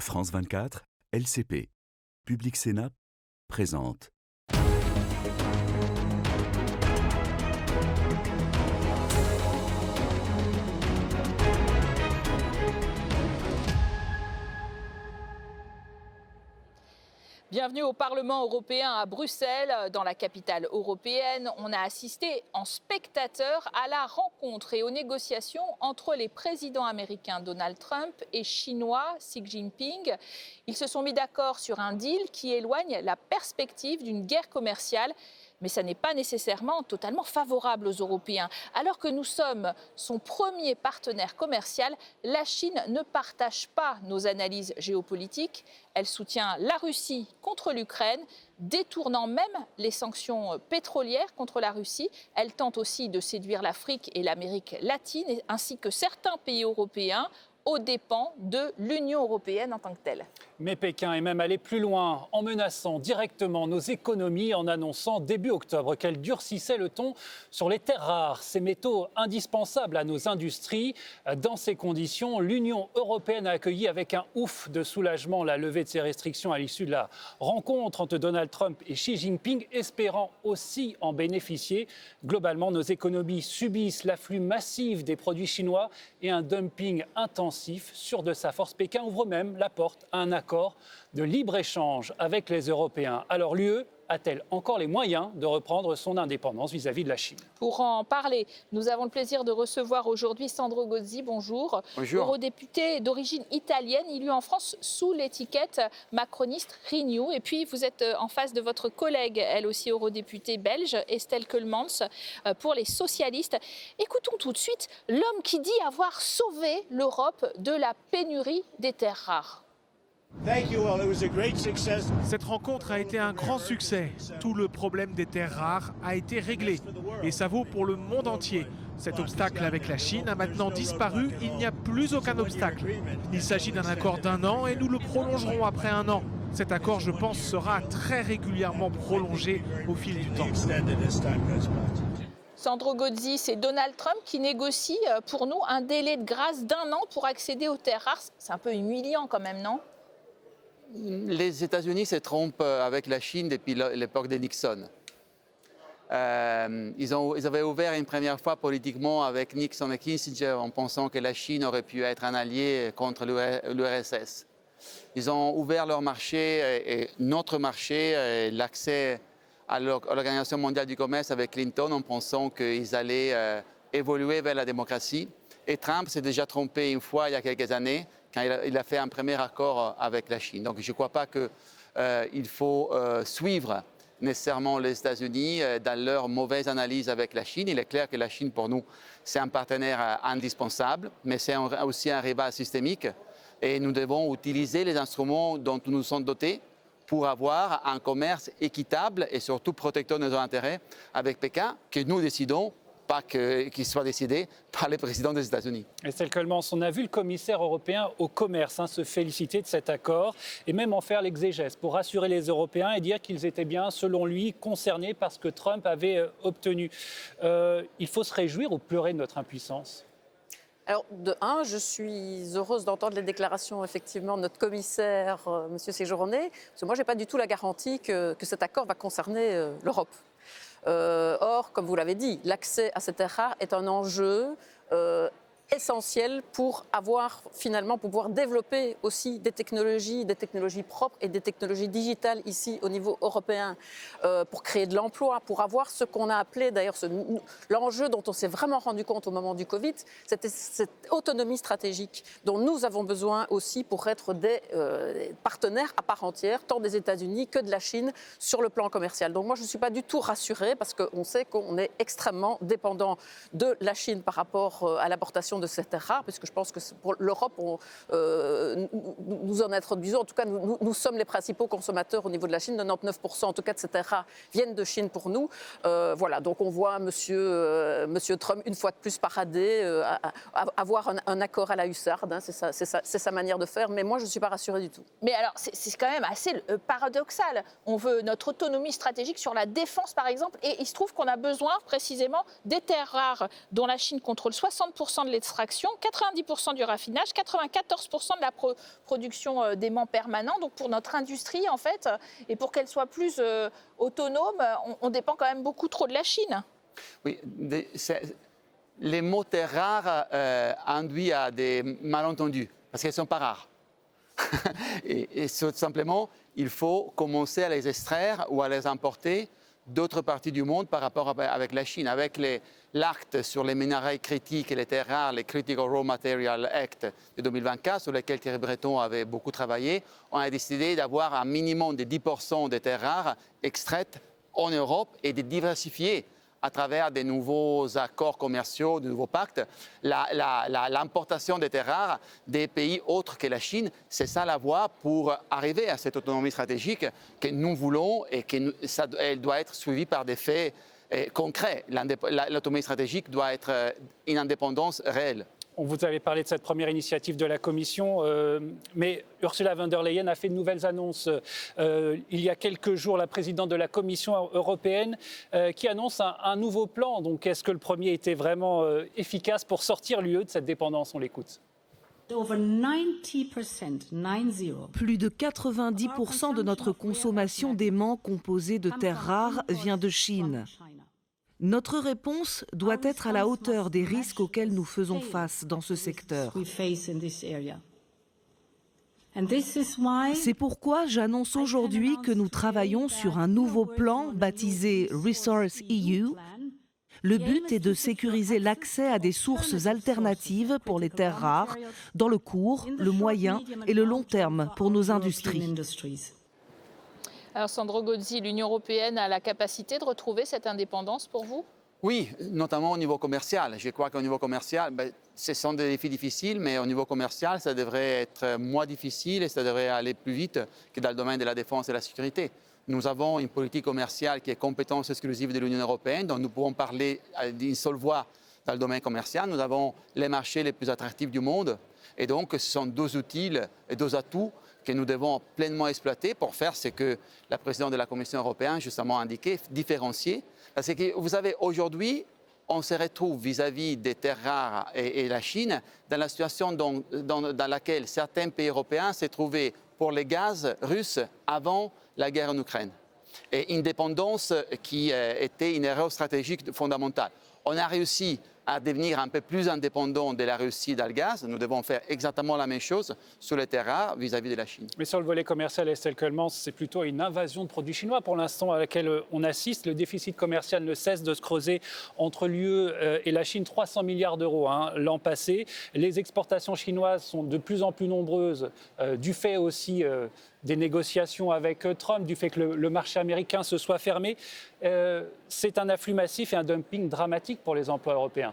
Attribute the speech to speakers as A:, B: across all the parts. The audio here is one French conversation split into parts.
A: France 24, LCP, Public Sénat, présente.
B: Bienvenue au Parlement européen à Bruxelles, dans la capitale européenne. On a assisté en spectateur à la rencontre et aux négociations entre les présidents américains Donald Trump et chinois Xi Jinping. Ils se sont mis d'accord sur un deal qui éloigne la perspective d'une guerre commerciale. Mais ça n'est pas nécessairement totalement favorable aux Européens. Alors que nous sommes son premier partenaire commercial, la Chine ne partage pas nos analyses géopolitiques. Elle soutient la Russie contre l'Ukraine, détournant même les sanctions pétrolières contre la Russie. Elle tente aussi de séduire l'Afrique et l'Amérique latine, ainsi que certains pays européens, aux dépens de l'Union européenne en tant que telle.
C: Mais Pékin est même allé plus loin en menaçant directement nos économies en annonçant début octobre qu'elle durcissait le ton sur les terres rares, ces métaux indispensables à nos industries. Dans ces conditions, l'Union européenne a accueilli avec un ouf de soulagement la levée de ces restrictions à l'issue de la rencontre entre Donald Trump et Xi Jinping, espérant aussi en bénéficier. Globalement, nos économies subissent l'afflux massif des produits chinois et un dumping intensif. Sûr de sa force, Pékin ouvre même la porte à un accord de libre-échange avec les Européens. Alors l'UE a-t-elle encore les moyens de reprendre son indépendance vis-à-vis de la Chine?
B: Pour en parler, nous avons le plaisir de recevoir aujourd'hui Sandro Gozzi. Bonjour.
D: Bonjour.
B: Eurodéputé d'origine italienne, élu en France sous l'étiquette macroniste Renew. Et puis vous êtes en face de votre collègue, elle aussi eurodéputée belge, Estelle Kelmans, pour les socialistes. Écoutons tout de suite l'homme qui dit avoir sauvé l'Europe de la pénurie des terres rares.
E: Cette rencontre a été un grand succès. Tout le problème des terres rares a été réglé. Et ça vaut pour le monde entier. Cet obstacle avec la Chine a maintenant disparu. Il n'y a plus aucun obstacle. Il s'agit d'un accord d'1 an et nous le prolongerons après 1 an. Cet accord, je pense, sera très régulièrement prolongé au fil du temps.
B: Sandro Gozzi, c'est Donald Trump qui négocie pour nous un délai de grâce d'1 an pour accéder aux terres rares. C'est un peu humiliant quand même, non ?
D: Les États-Unis se trompent avec la Chine depuis l'époque de Nixon. Ils avaient ouvert une première fois politiquement avec Nixon et Kissinger en pensant que la Chine aurait pu être un allié contre l'URSS. Ils ont ouvert leur marché et notre marché, l'accès à l'Organisation mondiale du commerce avec Clinton en pensant qu'ils allaient évoluer vers la démocratie. Et Trump s'est déjà trompé une fois il y a quelques années quand il a fait un premier accord avec la Chine. Donc je ne crois pas qu'il faut suivre nécessairement les États-Unis dans leur mauvaise analyse avec la Chine. Il est clair que la Chine, pour nous, c'est un partenaire indispensable, mais c'est aussi un rival systémique. Et nous devons utiliser les instruments dont nous sommes dotés pour avoir un commerce équitable et surtout protecteur de nos intérêts avec Pékin, que nous décidons, pas qu'il soit décidé par les présidents des États-Unis.
C: Estelle Kelmans, on a vu le commissaire européen au commerce se féliciter de cet accord et même en faire l'exégèse pour rassurer les Européens et dire qu'ils étaient bien, selon lui, concernés par ce que Trump avait obtenu. Il faut se réjouir ou pleurer de notre impuissance ?
F: Alors, de un, je suis heureuse d'entendre les déclarations, effectivement, de notre commissaire, M. Séjourné, parce que moi, je n'ai pas du tout la garantie que cet accord va concerner l'Europe. Or, comme vous l'avez dit, l'accès à ces terres rares est un enjeu essentiel pour pouvoir développer aussi des technologies propres et des technologies digitales ici au niveau européen pour créer de l'emploi, pour avoir ce qu'on a appelé d'ailleurs l'enjeu dont on s'est vraiment rendu compte au moment du Covid, c'était cette autonomie stratégique dont nous avons besoin aussi pour être des partenaires à part entière, tant des États-Unis que de la Chine sur le plan commercial. Donc moi je ne suis pas du tout rassurée parce qu'on sait qu'on est extrêmement dépendant de la Chine par rapport à l'importation de ces terres rares, puisque je pense que pour l'Europe, nous en introduisons, en tout cas nous sommes les principaux consommateurs au niveau de la Chine, 99% en tout cas de ces terres rares viennent de Chine pour nous. Voilà, donc on voit monsieur Trump une fois de plus parader, avoir un accord à la hussarde, hein, c'est sa manière de faire, mais moi je ne suis pas rassurée du tout.
B: Mais alors c'est quand même assez paradoxal. On veut notre autonomie stratégique sur la défense par exemple, et il se trouve qu'on a besoin précisément des terres rares dont la Chine contrôle 60% de l'extraction, 90% du raffinage, 94% de la production d'aimants permanents. Donc pour notre industrie, en fait, et pour qu'elle soit plus autonome, on dépend quand même beaucoup trop de la Chine.
D: Oui, les mots terres rares induisent à des malentendus, parce qu'elles ne sont pas rares. et tout simplement, il faut commencer à les extraire ou à les importer d'autres parties du monde par rapport avec la Chine. Avec l'acte sur les minerais critiques et les terres rares, les Critical Raw Material Act de 2024, sur lequel Thierry Breton avait beaucoup travaillé, on a décidé d'avoir un minimum de 10% des terres rares extraites en Europe et de diversifier à travers des nouveaux accords commerciaux, de nouveaux pactes, l'importation des terres rares des pays autres que la Chine. C'est ça la voie pour arriver à cette autonomie stratégique que nous voulons et elle doit être suivie par des faits concrets. L'autonomie stratégique doit être une indépendance réelle.
C: On vous avait parlé de cette première initiative de la Commission, mais Ursula von der Leyen a fait de nouvelles annonces. Il y a quelques jours, la présidente de la Commission européenne qui annonce un nouveau plan. Donc, est-ce que le premier était vraiment efficace pour sortir l'UE de cette dépendance? On l'écoute.
G: Plus de 90% de notre consommation d'aimants composés de terres rares vient de Chine. Notre réponse doit être à la hauteur des risques auxquels nous faisons face dans ce secteur. C'est pourquoi j'annonce aujourd'hui que nous travaillons sur un nouveau plan baptisé Resource EU. Le but est de sécuriser l'accès à des sources alternatives pour les terres rares dans le court, le moyen et le long terme pour nos industries.
B: Alors Sandro Gozzi, l'Union européenne a la capacité de retrouver cette indépendance pour vous?
D: Oui, notamment au niveau commercial. Je crois qu'au niveau commercial, ce sont des défis difficiles, mais au niveau commercial, ça devrait être moins difficile et ça devrait aller plus vite que dans le domaine de la défense et de la sécurité. Nous avons une politique commerciale qui est compétence exclusive de l'Union européenne, donc nous pouvons parler d'une seule voix dans le domaine commercial. Nous avons les marchés les plus attractifs du monde et donc ce sont deux outils et deux atouts que nous devons pleinement exploiter pour faire ce que la présidente de la Commission européenne justement a indiqué, différencier. Parce que vous savez, aujourd'hui, on se retrouve vis-à-vis des terres rares et la Chine dans la situation dans laquelle certains pays européens s'est trouvé pour les gaz russes avant la guerre en Ukraine. Et une dépendance qui était une erreur stratégique fondamentale. On a réussi à devenir un peu plus indépendant de la Russie dans le gaz. Nous devons faire exactement la même chose sur les terres rares vis-à-vis de la Chine.
C: Mais sur le volet commercial, Estelle Coelmans, c'est plutôt une invasion de produits chinois pour l'instant à laquelle on assiste. Le déficit commercial ne cesse de se creuser entre l'UE et la Chine, 300 milliards d'euros l'an passé. Les exportations chinoises sont de plus en plus nombreuses, du fait aussi des négociations avec Trump, du fait que le marché américain se soit fermé. C'est un afflux massif et un dumping dramatique pour les emplois européens.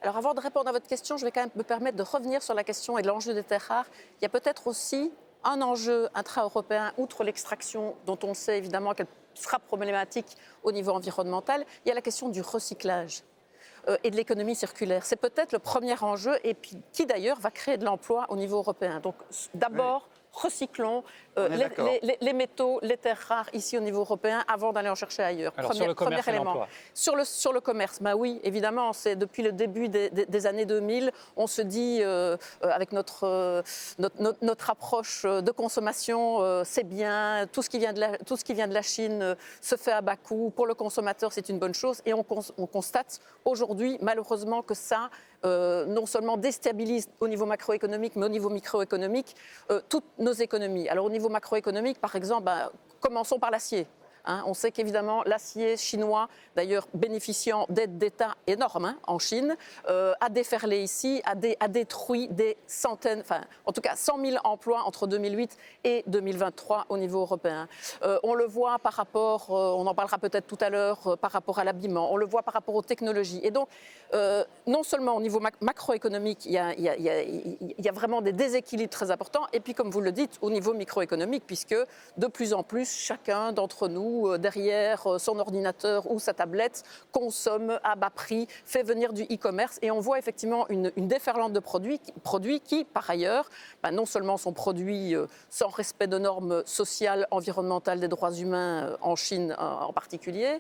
F: Alors avant de répondre à votre question, je vais quand même me permettre de revenir sur la question et de l'enjeu des terres rares. Il y a peut-être aussi un enjeu intra-européen, outre l'extraction, dont on sait évidemment qu'elle sera problématique au niveau environnemental. Il y a la question du recyclage et de l'économie circulaire. C'est peut-être le premier enjeu et puis, qui d'ailleurs va créer de l'emploi au niveau européen. Donc d'abord, recyclons les métaux, les terres rares ici au niveau européen avant d'aller en chercher ailleurs.
C: Alors, sur le commerce
F: premier élément. Sur le commerce, oui, évidemment, c'est depuis le début des années 2000, on se dit avec notre approche de consommation, c'est bien, tout ce qui vient de la Chine se fait à bas coût. Pour le consommateur, c'est une bonne chose et on constate aujourd'hui, malheureusement, que ça non seulement déstabilise au niveau macroéconomique, mais au niveau microéconomique, toutes nos économies. Alors au niveau macroéconomique, par exemple, commençons par l'acier. On sait qu'évidemment, l'acier chinois, d'ailleurs bénéficiant d'aides d'État énormes en Chine, a déferlé ici, a détruit des centaines, en tout cas 100 000 emplois entre 2008 et 2023 au niveau européen. On le voit par rapport, on en parlera peut-être tout à l'heure, par rapport à l'habillement, on le voit par rapport aux technologies. Et donc, non seulement au niveau macroéconomique, il y a vraiment des déséquilibres très importants, et puis comme vous le dites, au niveau microéconomique, puisque de plus en plus, chacun d'entre nous ou derrière son ordinateur ou sa tablette, consomme à bas prix, fait venir du e-commerce. Et on voit effectivement une déferlante de produits qui, par ailleurs, non seulement sont produits sans respect de normes sociales, environnementales, des droits humains en Chine en particulier,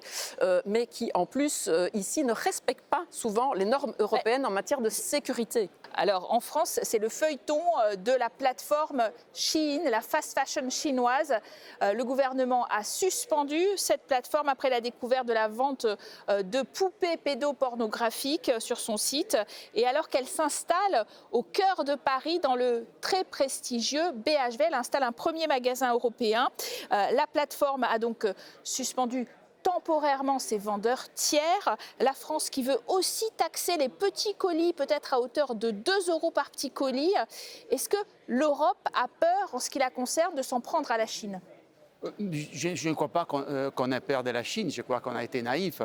F: mais qui en plus ici ne respectent pas souvent les normes européennes en matière de sécurité.
B: Alors en France, c'est le feuilleton de la plateforme Shein, la fast fashion chinoise. Le gouvernement a suspendu cette plateforme après la découverte de la vente de poupées pédopornographiques sur son site. Et alors qu'elle s'installe au cœur de Paris, dans le très prestigieux BHV, elle installe un premier magasin européen. La plateforme a donc suspendu temporairement ses vendeurs tiers. La France qui veut aussi taxer les petits colis, peut-être à hauteur de 2 € par petit colis. Est-ce que l'Europe a peur, en ce qui la concerne, de s'en prendre à la Chine ?
D: Je ne crois pas qu'on ait peur de la Chine. Je crois qu'on a été naïf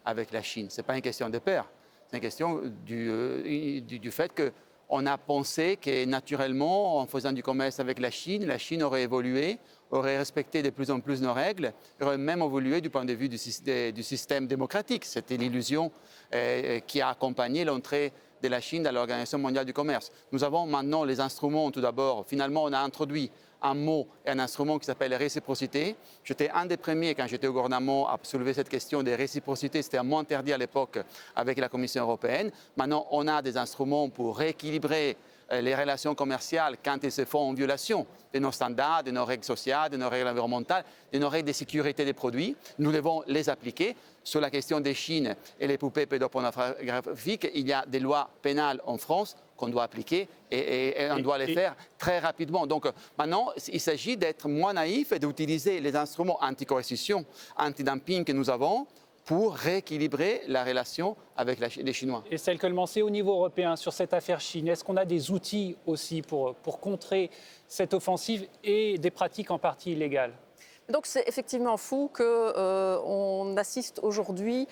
D: avec la Chine. Ce n'est pas une question de peur. C'est une question du fait qu'on a pensé que naturellement, en faisant du commerce avec la Chine aurait évolué, aurait respecté de plus en plus nos règles, aurait même évolué du point de vue du système démocratique. C'était l'illusion qui a accompagné l'entrée de la Chine dans l'Organisation mondiale du commerce. Nous avons maintenant les instruments, tout d'abord. Finalement, on a introduit un mot et un instrument qui s'appelle réciprocité. J'étais un des premiers, quand j'étais au gouvernement, à soulever cette question des réciprocités. C'était un mot interdit à l'époque avec la Commission européenne. Maintenant, on a des instruments pour rééquilibrer les relations commerciales quand elles se font en violation de nos standards, de nos règles sociales, de nos règles environnementales, de nos règles de sécurité des produits. Nous devons les appliquer. Sur la question des Chines et les poupées pédopornographiques, il y a des lois pénales en France qu'on doit appliquer et on doit les faire très rapidement. Donc maintenant, il s'agit d'être moins naïf et d'utiliser les instruments anti-coercition, anti-dumping que nous avons pour rééquilibrer la relation avec les Chinois.
C: Et celle que c'est au niveau européen sur cette affaire Chine, est-ce qu'on a des outils aussi pour contrer cette offensive et des pratiques en partie illégales ?
F: Donc c'est effectivement fou qu'on assiste aujourd'hui,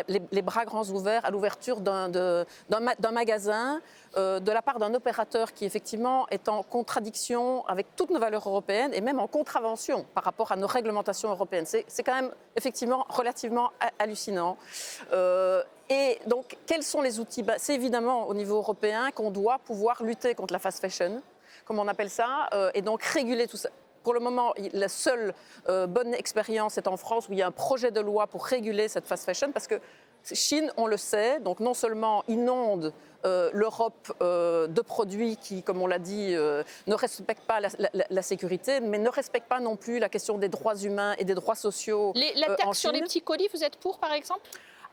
F: les bras grands ouverts, à l'ouverture d'un magasin de la part d'un opérateur qui effectivement est en contradiction avec toutes nos valeurs européennes et même en contravention par rapport à nos réglementations européennes. C'est quand même effectivement relativement hallucinant. Et donc quels sont les outils ? C'est évidemment au niveau européen qu'on doit pouvoir lutter contre la fast fashion, comme on appelle ça, et donc réguler tout ça. Pour le moment, la seule bonne expérience est en France où il y a un projet de loi pour réguler cette fast fashion parce que Chine, on le sait, donc non seulement inonde l'Europe de produits qui, comme on l'a dit, ne respectent pas la sécurité, mais ne respectent pas non plus la question des droits humains et des droits sociaux.
B: La taxe sur les petits colis, vous êtes pour, par exemple ?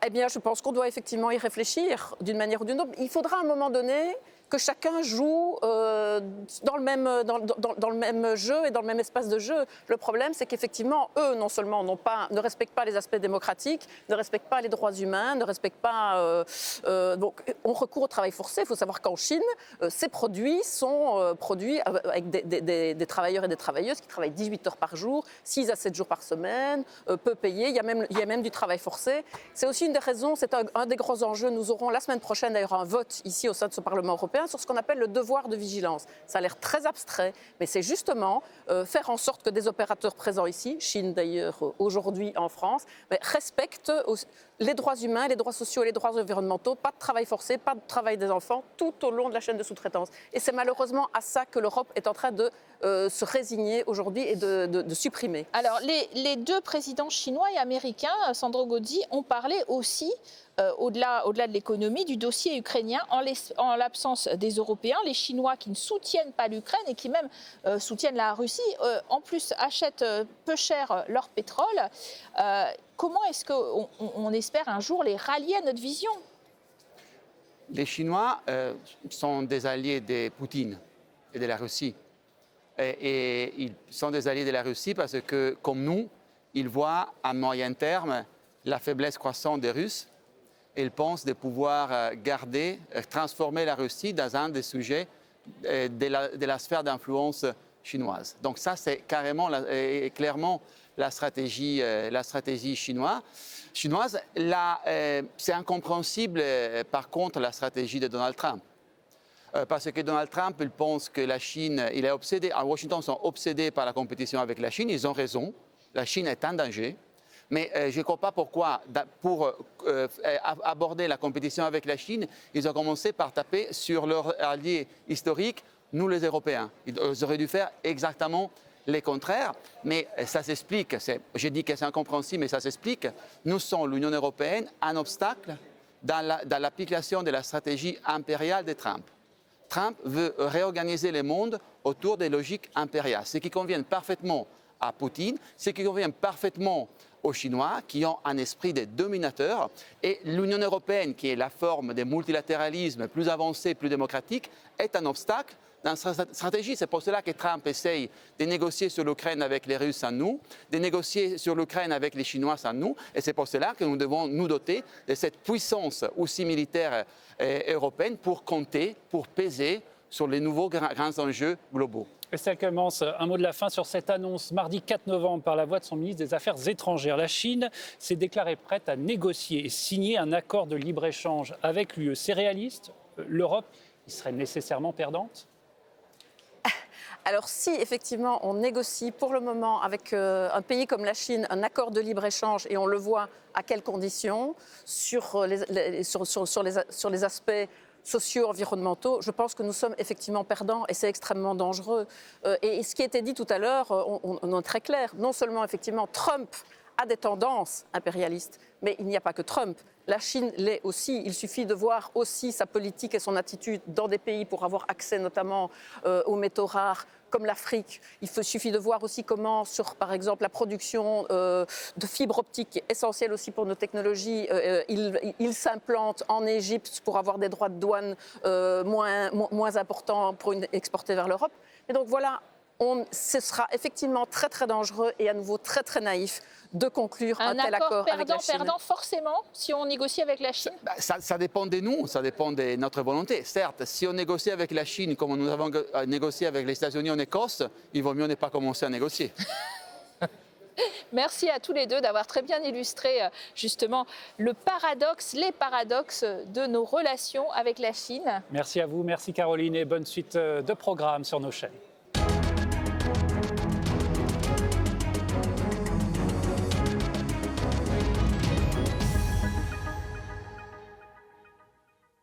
F: Eh bien, je pense qu'on doit effectivement y réfléchir d'une manière ou d'une autre. Il faudra à un moment donné que chacun joue dans le même jeu et dans le même espace de jeu. Le problème, c'est qu'effectivement, eux, non seulement ne respectent pas les aspects démocratiques, ne respectent pas les droits humains, ne respectent pas... donc, on recourt au travail forcé. Il faut savoir qu'en Chine, ces produits sont produits avec des travailleurs et des travailleuses qui travaillent 18 heures par jour, 6 à 7 jours par semaine, peu payés. Il y a même du travail forcé. C'est aussi une des raisons, c'est un des gros enjeux. Nous aurons la semaine prochaine d'ailleurs un vote ici au sein de ce Parlement européen sur ce qu'on appelle le devoir de vigilance. Ça a l'air très abstrait, mais c'est justement faire en sorte que des opérateurs présents ici, Chine d'ailleurs aujourd'hui en France, respectent les droits humains, les droits sociaux et les droits environnementaux, pas de travail forcé, pas de travail des enfants, tout au long de la chaîne de sous-traitance. Et c'est malheureusement à ça que l'Europe est en train de se résigner aujourd'hui et de supprimer.
B: Alors, les deux présidents chinois et américains, Sandro Gozzi, ont parlé aussi, au-delà de l'économie, du dossier ukrainien, en l'absence des Européens, les Chinois qui ne soutiennent pas l'Ukraine et qui même soutiennent la Russie, en plus achètent peu cher leur pétrole. Comment est-ce qu'on espère un jour les rallier à notre vision ?
D: Les Chinois sont des alliés de Poutine et de la Russie. Et ils sont des alliés de la Russie parce que, comme nous, ils voient à moyen terme la faiblesse croissante des Russes. Ils pensent de pouvoir transformer la Russie dans un des sujets de la sphère d'influence chinoise. Donc ça, c'est clairement la stratégie chinoise. Là, c'est incompréhensible, par contre, la stratégie de Donald Trump. Parce que Donald Trump, il pense que la Chine, il est obsédé, à Washington, ils sont obsédés par la compétition avec la Chine, ils ont raison. La Chine est un danger. Mais je ne comprends pas pourquoi, pour aborder la compétition avec la Chine, ils ont commencé par taper sur leurs alliés historiques, nous les Européens. Ils auraient dû faire exactement le contraire, mais ça s'explique. Je dis que c'est incompréhensible, mais ça s'explique. Nous sommes, l'Union européenne, un obstacle dans l'application de la stratégie impériale de Trump. Trump veut réorganiser le monde autour des logiques impériales, ce qui convient parfaitement à Poutine, ce qui convient parfaitement aux Chinois qui ont un esprit de dominateur. Et l'Union européenne, qui est la forme de multilatéralisme plus avancée, plus démocratique, est un obstacle dans cette stratégie. C'est pour cela que Trump essaye de négocier sur l'Ukraine avec les Russes sans nous, de négocier sur l'Ukraine avec les Chinois sans nous. Et c'est pour cela que nous devons nous doter de cette puissance aussi militaire européenne pour compter, pour peser sur les nouveaux grands enjeux globaux.
C: Estelle Clemence, un mot de la fin sur cette annonce mardi 4 novembre par la voix de son ministre des Affaires étrangères. La Chine s'est déclarée prête à négocier et signer un accord de libre-échange avec l'UE. C'est réaliste? L'Europe y serait nécessairement perdante?
F: Alors si effectivement on négocie pour le moment avec un pays comme la Chine un accord de libre-échange, et on le voit à quelles conditions, sur les aspects socio-environnementaux, je pense que nous sommes effectivement perdants et c'est extrêmement dangereux. Et ce qui a été dit tout à l'heure, on est très clair. Non seulement effectivement Trump a des tendances impérialistes, mais il n'y a pas que Trump. La Chine l'est aussi. Il suffit de voir aussi sa politique et son attitude dans des pays pour avoir accès notamment aux métaux rares, comme l'Afrique. Il suffit de voir aussi comment, sur par exemple la production de fibres optiques, qui est essentielle aussi pour nos technologies, il s'implante en Égypte pour avoir des droits de douane moins importants pour exporter vers l'Europe. Et donc voilà, ce sera effectivement très très dangereux et à nouveau très très naïf de conclure un tel accord avec la Chine.
B: Perdant forcément si on négocie avec la Chine?
D: Ça dépend de nous, ça dépend de notre volonté. Certes, si on négocie avec la Chine comme nous avons négocié avec les États-Unis en Écosse, il vaut mieux ne pas commencer à négocier.
B: Merci à tous les deux d'avoir très bien illustré justement les paradoxes de nos relations avec la Chine.
C: Merci à vous, merci Caroline et bonne suite de programme sur nos chaînes.